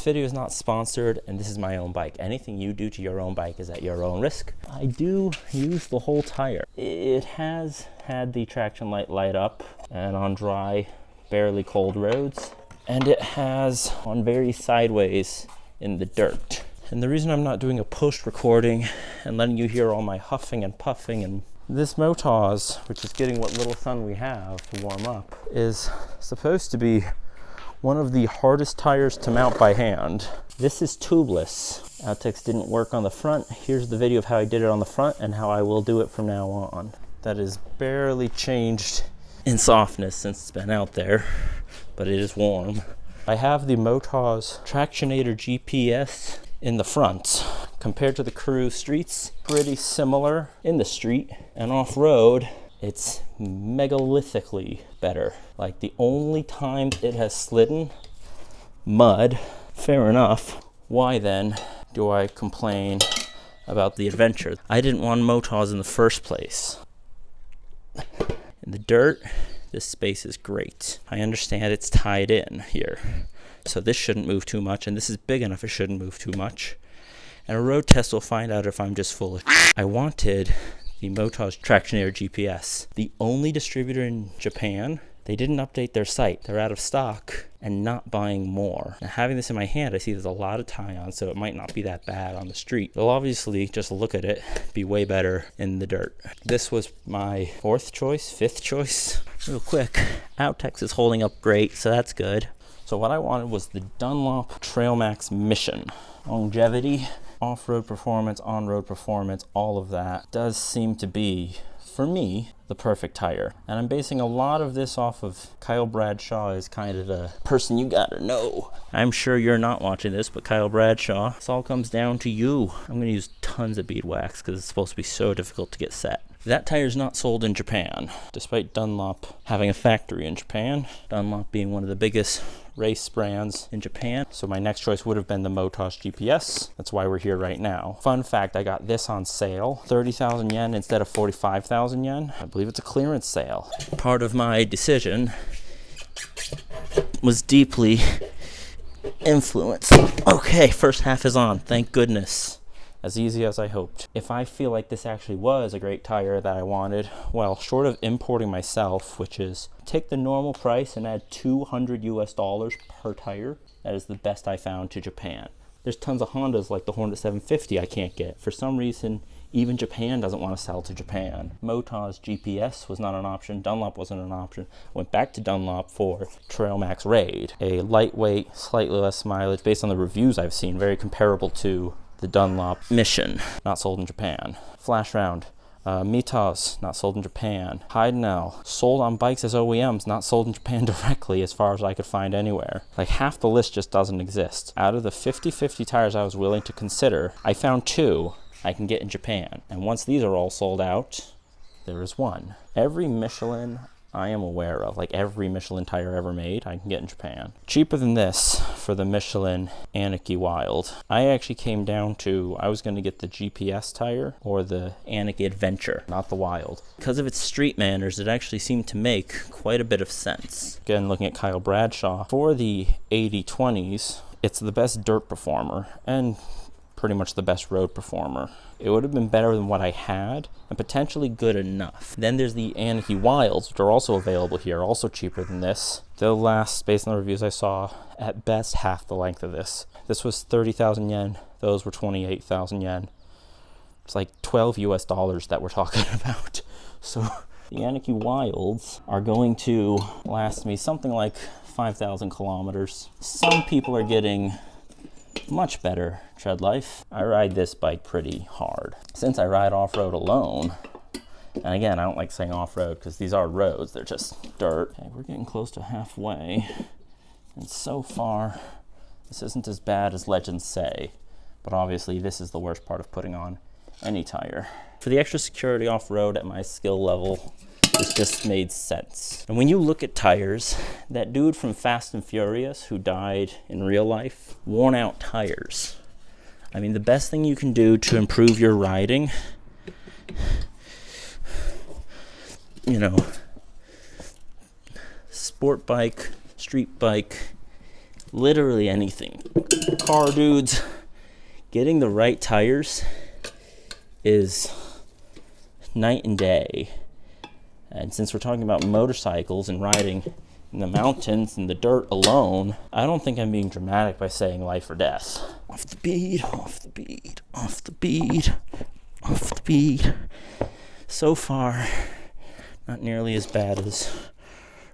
This video is not sponsored, and this is my own bike. Anything you do to your own bike is at your own risk. I do use the whole tire. It has had the traction light up, and on dry, barely cold roads, and it has on very sideways in the dirt. And the reason I'm not doing a post recording and letting you hear all my huffing and puffing, and this Motoz, which is getting what little sun we have to warm up, is supposed to be one of the hardest tires to mount by hand. This is tubeless. Outex didn't work on the front. Here's the video of how I did it on the front and how I will do it from now on. That is barely changed in softness since it's been out there, but it is warm. I have the Motoz Tractionator GPS in the front. Compared to the cruise streets, pretty similar in the street, and off-road, it's megalittically better. Like, the only time it has slidden, mud, fair enough. Why then do I complain about the Adventure? I didn't want Motoz in the first place. In the dirt, this space is great. I understand it's tied in here, so this shouldn't move too much, and this is big enough it shouldn't move too much. And a road test will find out if I'm just full of I wanted the Motoz Tractionator GPS. The only distributor in Japan, they didn't update their site. They're out of stock and not buying more. Now, having this in my hand, I see there's a lot of tie-on, so it might not be that bad on the street. It'll obviously, just look at it, be way better in the dirt. This was my fifth choice. Real quick, Outex is holding up great, so that's good. So what I wanted was the Dunlop Trailmax Mission. Longevity, off-road performance, on-road performance, all of that does seem to be, for me, the perfect tire. And I'm basing a lot of this off of Kyle Bradshaw is kind of the person you gotta know. I'm sure you're not watching this, but Kyle Bradshaw, this all comes down to you. I'm gonna use tons of beadwax because it's supposed to be so difficult to get set. That tire's not sold in Japan, despite Dunlop having a factory in Japan. Dunlop being one of the biggest race brands in Japan. So my next choice would have been the Motoz GPS. That's why we're here right now. Fun fact, I got this on sale, 30,000 yen instead of 45,000 yen. I believe it's a clearance sale. Part of my decision was deeply influenced. Okay, first half is on, thank goodness. As easy as I hoped. If I feel like this actually was a great tire that I wanted, well, short of importing myself, which is take the normal price and add $200 US per tire, that is the best I found to Japan. There's tons of Hondas like the Honda 750 I can't get. For some reason, even Japan doesn't want to sell to Japan. Motoz GPS was not an option. Dunlop wasn't an option. Went back to Dunlop for Trailmax Raid, a lightweight, slightly less mileage, based on the reviews I've seen, very comparable to the Dunlop Mission, not sold in Japan. Flash round, Motoz, not sold in Japan. Heidenau, sold on bikes as OEMs, not sold in Japan directly as far as I could find anywhere. Like, half the list just doesn't exist. Out of the 50-50 tires I was willing to consider, I found 2 I can get in Japan. And once these are all sold out, there is 1. Every Michelin I am aware of, like every Michelin tire ever made, I can get in Japan. Cheaper than this for the Michelin Anakee Wild. I actually came down to, I was going to get the GPS tire or the Anakee Adventure, not the Wild. Because of its street manners, it actually seemed to make quite a bit of sense. Again, looking at Kyle Bradshaw, for the 80/20s, it's the best dirt performer and pretty much the best road performer. It would have been better than what I had and potentially good enough. Then there's the Anakee Wilds, which are also available here, also cheaper than this. They'll last, based on the reviews I saw, at best half the length of this. This was 30,000 yen. Those were 28,000 yen. It's like $12 US that we're talking about. So the Anakee Wilds are going to last me something like 5,000 kilometers. Some people are getting much better tread life. I ride this bike pretty hard. Since I ride off-road alone, and again, I don't like saying off-road because these are roads, they're just dirt. Okay, we're getting close to halfway, and so far, this isn't as bad as legends say, but obviously this is the worst part of putting on any tire. For the extra security off-road at my skill level, this just made sense. And when you look at tires, that dude from Fast and Furious who died in real life, worn out tires. I mean, the best thing you can do to improve your riding, you know, sport bike, street bike, literally anything. Car dudes, getting the right tires is night and day. And since we're talking about motorcycles and riding in the mountains and the dirt alone, I don't think I'm being dramatic by saying life or death. Off the bead, off the bead, off the bead, off the bead. So far, not nearly as bad as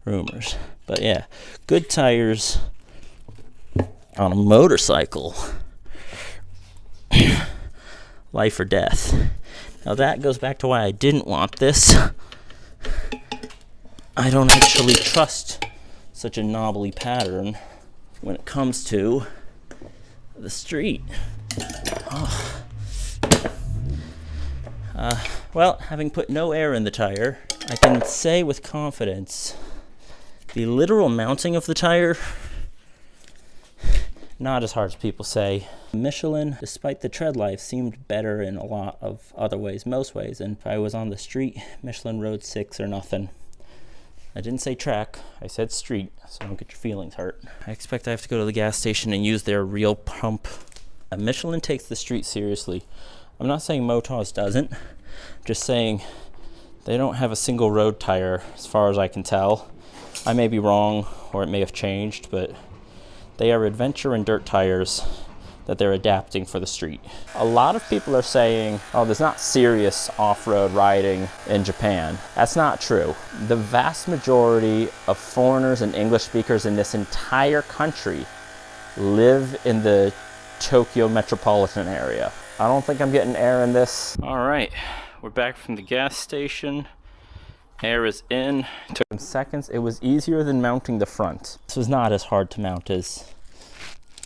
rumors. But yeah, good tires on a motorcycle. Life or death. Now that goes back to why I didn't want this. I don't actually trust such a knobbly pattern when it comes to the street. Oh. Well, having put no air in the tire, I can say with confidence the literal mounting of the tire, not as hard as people say. Michelin, despite the tread life, seemed better in a lot of other ways, most ways. And if I was on the street, Michelin Road 6 or nothing. I didn't say track, I said street, so don't get your feelings hurt. I expect I have to go to the gas station and use their real pump. Michelin takes the street seriously. I'm not saying Motoz doesn't, I'm just saying they don't have a single road tire as far as I can tell. I may be wrong, or it may have changed, but they are adventure and dirt tires that they're adapting for the street. A lot of people are saying, oh, there's not serious off-road riding in Japan. That's not true. The vast majority of foreigners and English speakers in this entire country live in the Tokyo metropolitan area. I don't think I'm getting air in this. All right, we're back from the gas station. Air is in. It took some seconds. It was easier than mounting the front. This was not as hard to mount as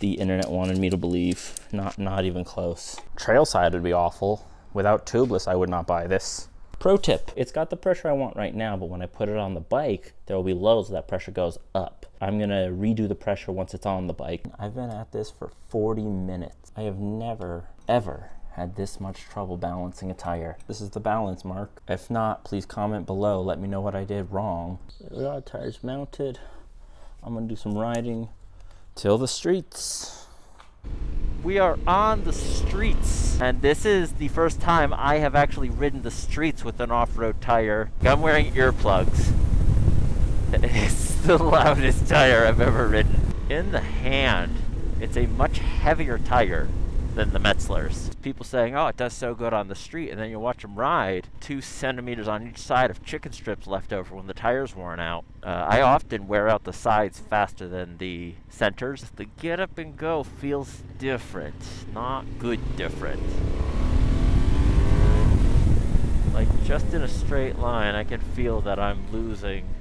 the internet wanted me to believe. Not even close. Trail side would be awful. Without tubeless, I would not buy this. Pro tip, it's got the pressure I want right now, but when I put it on the bike, there will be lows that pressure goes up. I'm gonna redo the pressure once it's on the bike. I've been at this for 40 minutes. I have never, ever had this much trouble balancing a tire. This is the balance mark. If not, please comment below. Let me know what I did wrong. There we are, tires mounted. I'm gonna do some riding till the streets. We are on the streets, and this is the first time I have actually ridden the streets with an off-road tire. I'm wearing earplugs. It's the loudest tire I've ever ridden. In the hand, it's a much heavier tire than the Metzler's. People saying, oh, it does so good on the street, and then you watch them ride, 2 centimeters on each side of chicken strips left over when the tire's worn out. I often wear out the sides faster than the centers. The get up and go feels different, not good different. Like just in a straight line, I can feel that I'm losing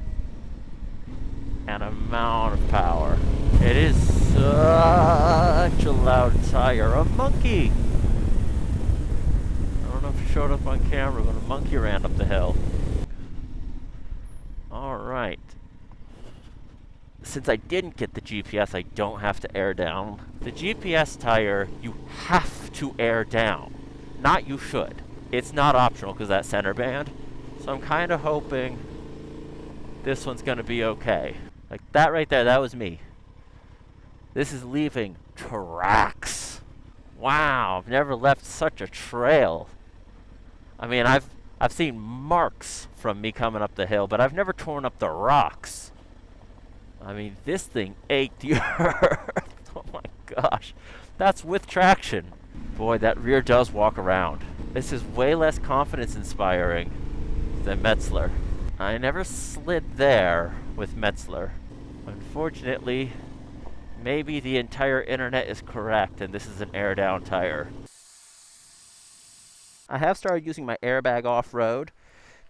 an amount of power. It is such a loud tire. A monkey! I don't know if it showed up on camera, but a monkey ran up the hill. Alright. Since I didn't get the GPS, I don't have to air down. The GPS tire, you have to air down. Not you should. It's not optional because that center band. So I'm kind of hoping this one's going to be okay. Like that right there, that was me. This is leaving tracks. Wow, I've never left such a trail. I mean, I've seen marks from me coming up the hill, but I've never torn up the rocks. I mean, this thing ate the earth. Oh my gosh. That's with traction. Boy, that rear does walk around. This is way less confidence inspiring than Metzler. I never slid there with Metzler. Unfortunately, maybe the entire internet is correct and this is an air down tire. I have started using my airbag off-road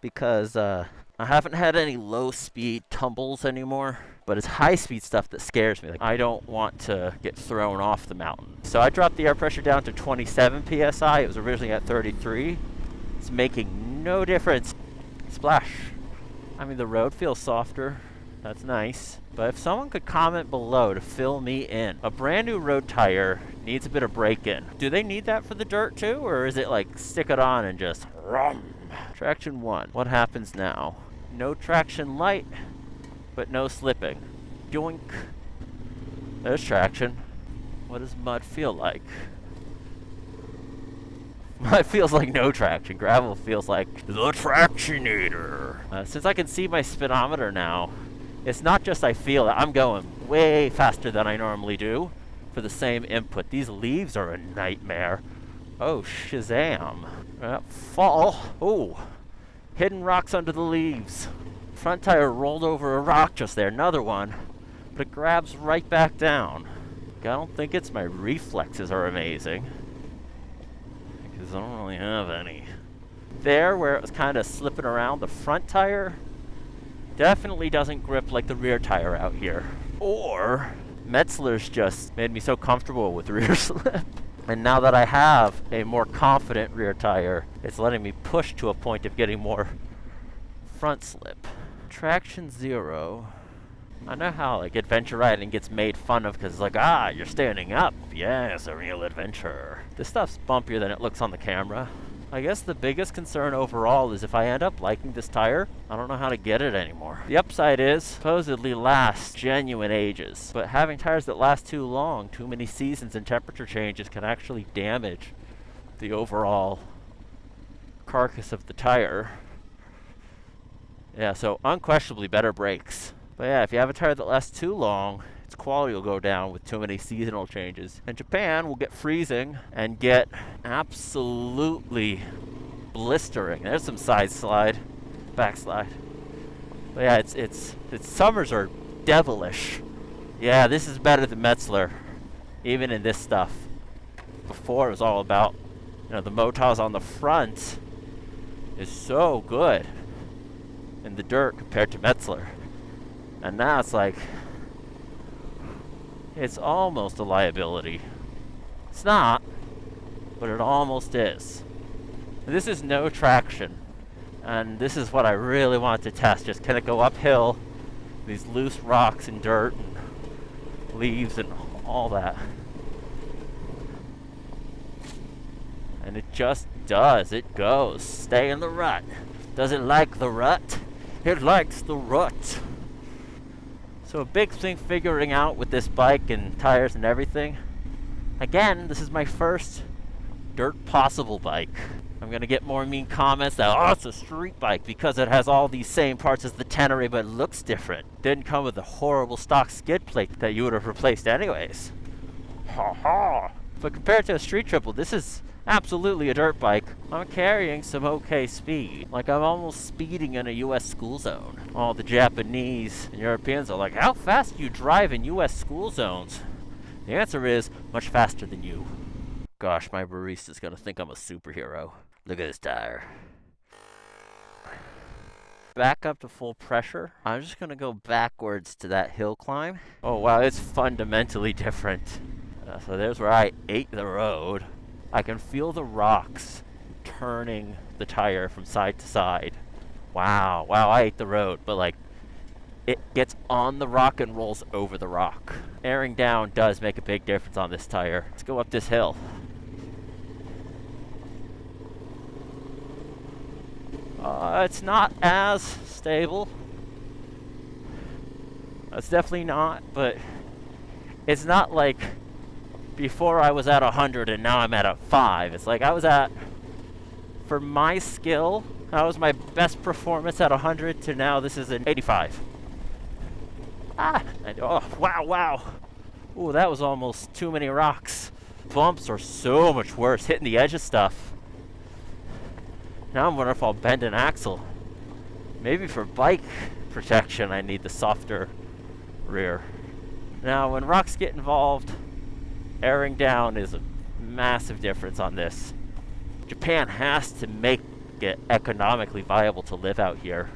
because I haven't had any low-speed tumbles anymore, but it's high-speed stuff that scares me. Like, I don't want to get thrown off the mountain. So I dropped the air pressure down to 27 psi. It was originally at 33. It's making no difference. Splash. I mean, the road feels softer. That's nice. But if someone could comment below to fill me in. A brand new road tire needs a bit of break-in. Do they need that for the dirt too? Or is it like stick it on and just rum? Traction 1. What happens now? No traction light, but no slipping. Yoink. There's traction. What does mud feel like? Mud feels like no traction. Gravel feels like the Tractionator. Since I can see my speedometer now, it's not just I feel it. I'm going way faster than I normally do for the same input. These leaves are a nightmare. Oh, Shazam. Fall. Oh, hidden rocks under the leaves. Front tire rolled over a rock just there. Another one. But it grabs right back down. I don't think it's my reflexes are amazing, because I don't really have any. There, where it was kind of slipping around, the front tire definitely doesn't grip like the rear tire out here. Or Metzler's just made me so comfortable with rear slip. And now that I have a more confident rear tire, it's letting me push to a point of getting more front slip. Traction 0. I know how like adventure riding gets made fun of because it's like, ah, you're standing up. Yeah, it's a real adventure. This stuff's bumpier than it looks on the camera. I guess the biggest concern overall is if I end up liking this tire, I don't know how to get it anymore. The upside is, supposedly lasts genuine ages, but having tires that last too long, too many seasons and temperature changes can actually damage the overall carcass of the tire. Yeah, so unquestionably better brakes. But yeah, if you have a tire that lasts too long, its quality will go down with too many seasonal changes. And Japan will get freezing and get absolutely blistering. There's some side slide, backslide. But yeah, its summers are devilish. Yeah, this is better than Metzler, even in this stuff. Before it was all about, you know, the Motoz on the front is so good in the dirt compared to Metzler. And now it's like, it's almost a liability. It's not, but it almost is. This is no traction. And this is what I really want to test. Just can it go uphill, these loose rocks and dirt and leaves and all that. And it just does. It goes. Stay in the rut. Does it like the rut? It likes the rut. So a big thing figuring out with this bike and tires and everything. Again, this is my first dirt possible bike. I'm gonna get more mean comments that, oh, it's a street bike because it has all these same parts as the Tenere, but it looks different. Didn't come with a horrible stock skid plate that you would have replaced anyways. Ha ha! But compared to a street triple, this is absolutely a dirt bike. I'm carrying some okay speed. Like I'm almost speeding in a US school zone. All the Japanese and Europeans are like, how fast do you drive in US school zones? The answer is, much faster than you. Gosh, my barista's gonna think I'm a superhero. Look at this tire. Back up to full pressure. I'm just gonna go backwards to that hill climb. Oh wow, it's fundamentally different. So there's where I ate the road. I can feel the rocks turning the tire from side to side. Wow, I ate the road, but like, it gets on the rock and rolls over the rock. Airing down does make a big difference on this tire. Let's go up this hill. It's not as stable. It's definitely not, but it's not like before I was at 100 and now I'm at a 5. It's like I was at, for my skill, that was my best performance at 100 to now this is an 85. Oh, wow. Ooh, that was almost too many rocks. Bumps are so much worse, hitting the edge of stuff. Now I'm wondering if I'll bend an axle. Maybe for bike protection I need the softer rear. Now when rocks get involved, airing down is a massive difference on this. Japan has to make it economically viable to live out here.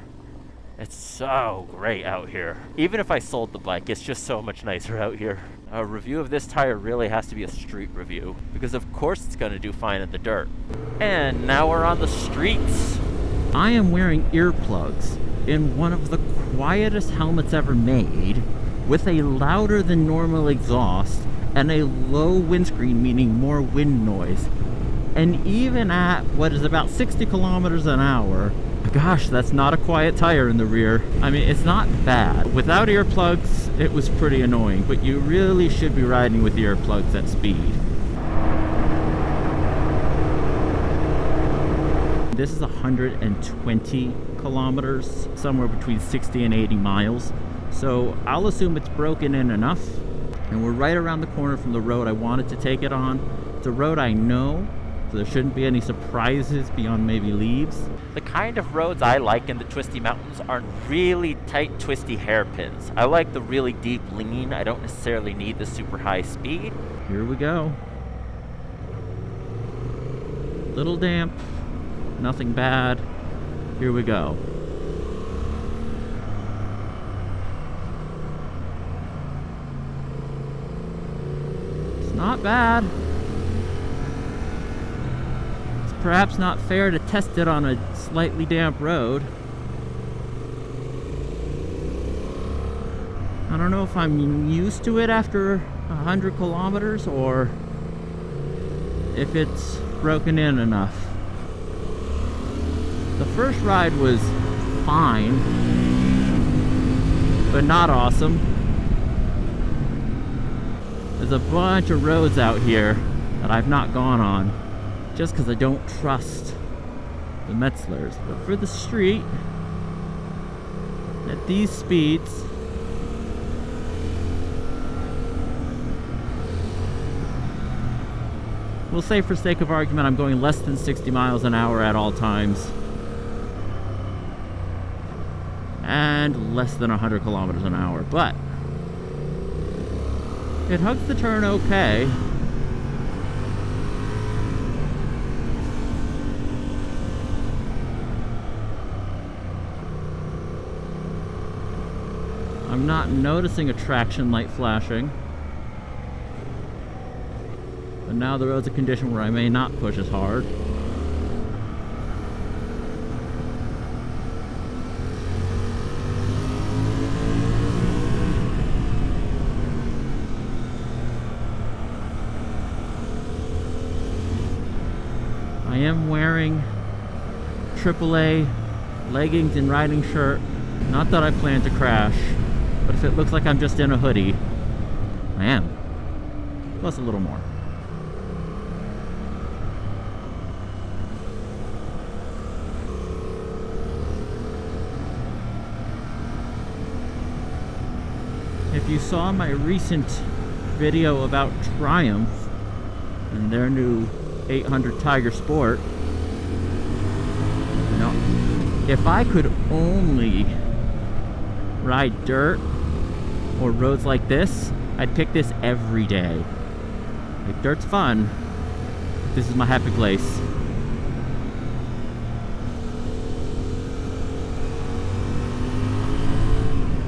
It's so great out here. Even if I sold the bike, it's just so much nicer out here. A review of this tire really has to be a street review, because of course it's gonna do fine in the dirt. And now we're on the streets. I am wearing earplugs in one of the quietest helmets ever made, with a louder than normal exhaust and a low windscreen, meaning more wind noise. And even at what is about 60 kilometers an hour, gosh, that's not a quiet tire in the rear. I mean, it's not bad. Without earplugs, it was pretty annoying, but you really should be riding with earplugs at speed. This is 120 kilometers, somewhere between 60 and 80 miles. So I'll assume it's broken in enough. And we're right around the corner from the road I wanted to take it on. It's a road I know, so there shouldn't be any surprises beyond maybe leaves. The kind of roads I like in the twisty mountains aren't really tight, twisty hairpins. I like the really deep lean. I don't necessarily need the super high speed. Here we go. Little damp, nothing bad. Here we go. It's not bad. Perhaps not fair to test it on a slightly damp road. I don't know if I'm used to it after 100 kilometers or if it's broken in enough. The first ride was fine, but not awesome. There's a bunch of roads out here that I've not gone on, just because I don't trust the Metzlers. But for the street, at these speeds, we'll say for sake of argument I'm going less than 60 miles an hour at all times, and less than 100 kilometers an hour, but it hugs the turn okay. I'm not noticing a traction light flashing, but now the road's a condition where I may not push as hard. I am wearing AAA leggings and riding shirt. Not that I plan to crash, but if it looks like I'm just in a hoodie, I am. Plus a little more. If you saw my recent video about Triumph and their new 800 Tiger Sport, you know, if I could only ride dirt or roads like this, I'd pick this every day. Like, dirt's fun. This is my happy place.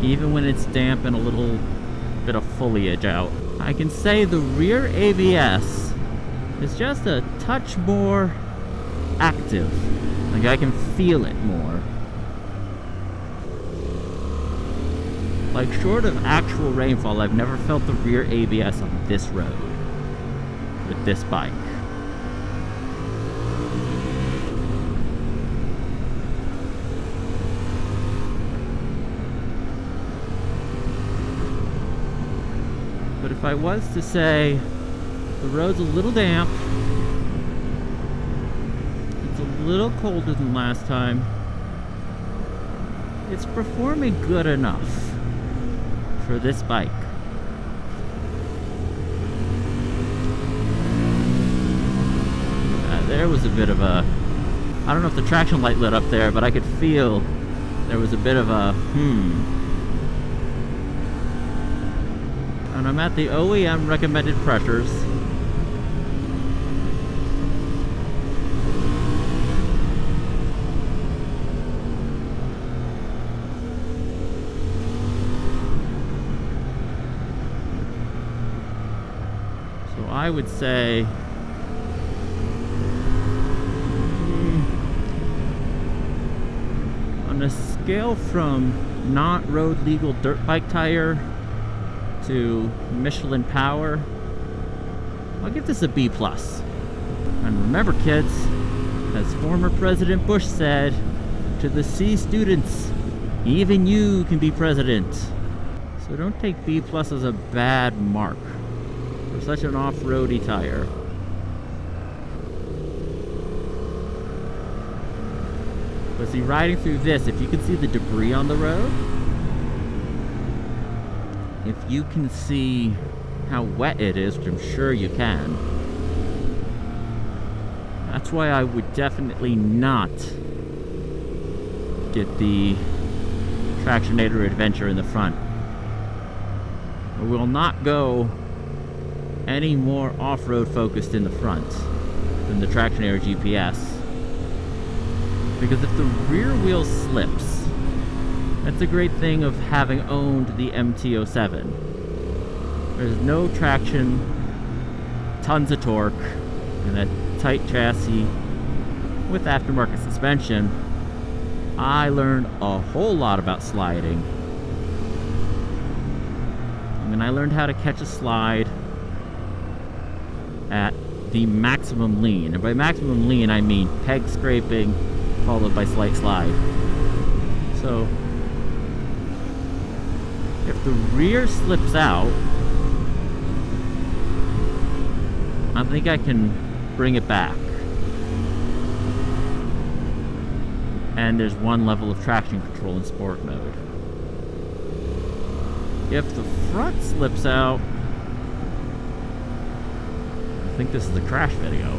Even when it's damp and a little bit of foliage out. I can say the rear ABS is just a touch more active. Like, I can feel it more. Like, short of actual rainfall, I've never felt the rear ABS on this road with this bike. But if I was to say the road's a little damp, it's a little colder than last time, it's performing good enough for this bike. There was a bit of a, I don't know if the traction light lit up there, but I could feel there was a bit of a and I'm at the OEM recommended pressures. So I would say on a scale from not road legal dirt bike tire to Michelin power, I'll give this a B+. And remember, kids, as former President Bush said, to the C students, even you can be president. So don't take B+ as a bad mark for such an off-roady tire. But see, riding through this, if you can see the debris on the road, if you can see how wet it is, which I'm sure you can, that's why I would definitely not get the Tractionator Adventure in the front. I will not go any more off-road focused in the front than the Tractionator GPS. Because if the rear wheel slips, that's a great thing of having owned the MT-07. There's no traction, tons of torque, and a tight chassis with aftermarket suspension. I learned a whole lot about sliding. And I learned how to catch a slide at the maximum lean. And by maximum lean, I mean peg scraping followed by slight slide. So if the rear slips out, I think I can bring it back. And there's one level of traction control in sport mode. If the front slips out, I think this is a crash video.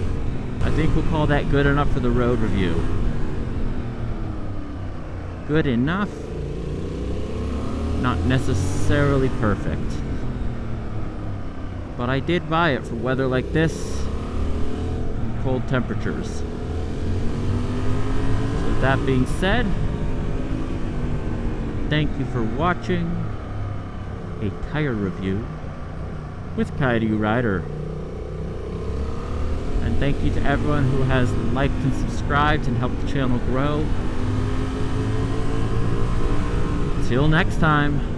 I think we'll call that good enough for the road review. Good enough, not necessarily perfect. But I did buy it for weather like this, cold temperatures. So with that being said, thank you for watching a tire review with Kaiju Rider. And thank you to everyone who has liked and subscribed and helped the channel grow. Till next time.